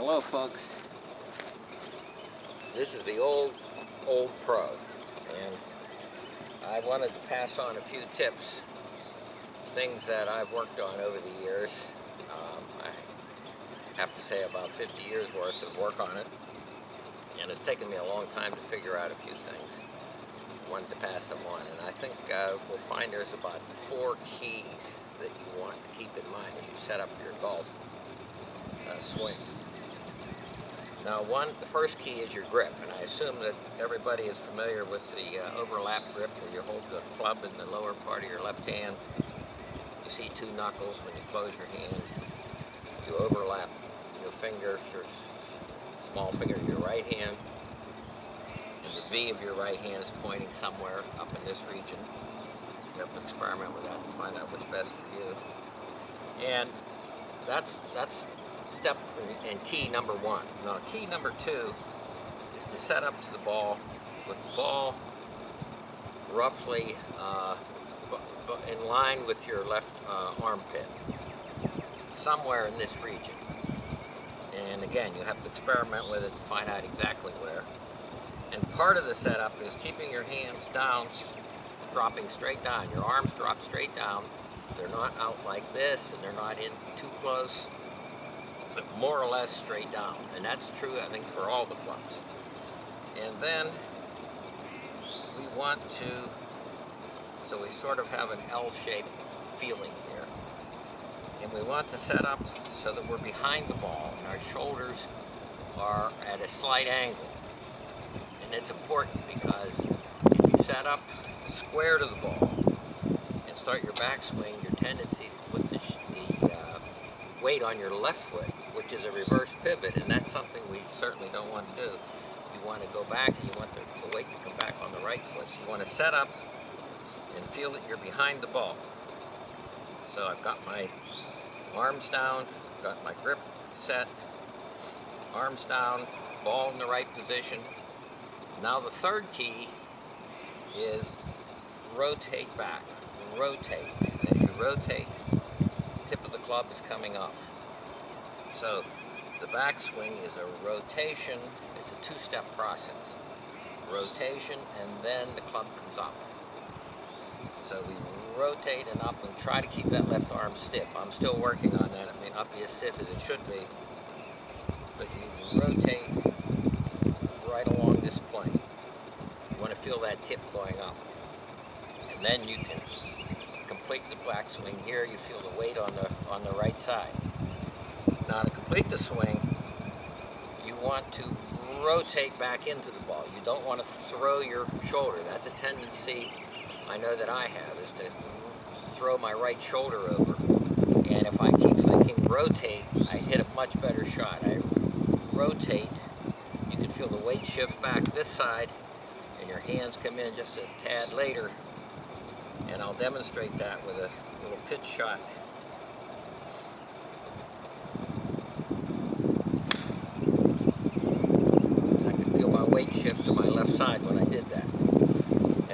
Hello folks, This is the old pro, and I wanted to pass on a few tips, things that I've worked on over the years. I have to say about 50 years worth of work on it, and it's taken me a long time to figure out a few things. I wanted to pass them on, and I think we'll find there's about 4 keys that you want to keep in mind as you set up your golf swing. Now, the first key is your grip, and I assume that everybody is familiar with the overlap grip, where you hold the club in the lower part of your left hand. You see 2 knuckles when you close your hand. You overlap your fingers, your small finger of your right hand, and the V of your right hand is pointing somewhere up in this region. You have to experiment with that and find out what's best for you. And that's step and key number 1. Now, key number 2 is to set up to the ball with the ball roughly in line with your left armpit, somewhere in this region. And again, you have to experiment with it and find out exactly where. And part of the setup is keeping your hands down, dropping straight down. Your arms drop straight down. They're not out like this, and they're not in too close, but more or less straight down. And that's true, I think, for all the clubs. And then we want to, so we sort of have an L-shaped feeling here. And we want to set up so that we're behind the ball and our shoulders are at a slight angle. And it's important because if you set up square to the ball and start your backswing, your tendency is to put the weight on your left foot, which is a reverse pivot, and that's something we certainly don't want to do. You want to go back and you want the weight to come back on the right foot. So you want to set up and feel that you're behind the ball. So I've got my arms down, got my grip set, arms down, ball in the right position. Now the third key is rotate back. Rotate. And as you rotate, the tip of the club is coming up. So the backswing is a rotation. It's a 2-step process. Rotation, and then the club comes up. So we rotate and up and try to keep that left arm stiff. I'm still working on that. It may not be as stiff as it should be, but you rotate right along this plane. You want to feel that tip going up. And then you can complete the backswing here. You feel the weight on the right side. Now, to complete the swing, you want to rotate back into the ball. You don't want to throw your shoulder. That's a tendency I know that I have, is to throw my right shoulder over. And if I keep thinking rotate, I hit a much better shot. I rotate, you can feel the weight shift back this side, and your hands come in just a tad later. And I'll demonstrate that with a little pitch shot. I can feel my weight shift to my left side when I did that.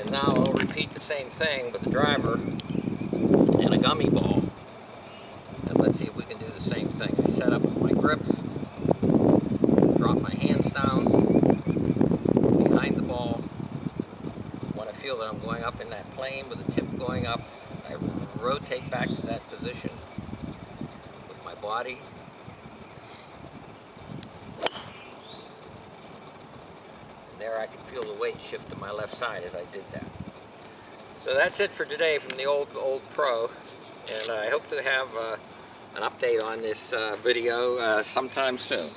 And now I'll repeat the same thing with a driver and a gummy ball. And let's see if we can do the same thing. I set up with my grip, drop my hands down, behind the ball. Want to feel that I'm going up in that plane with the tip going up. I rotate back to that position with my body. And there I can feel the weight shift to my left side as I did that. So that's it for today from the old pro, and I hope to have an update on this video sometime soon.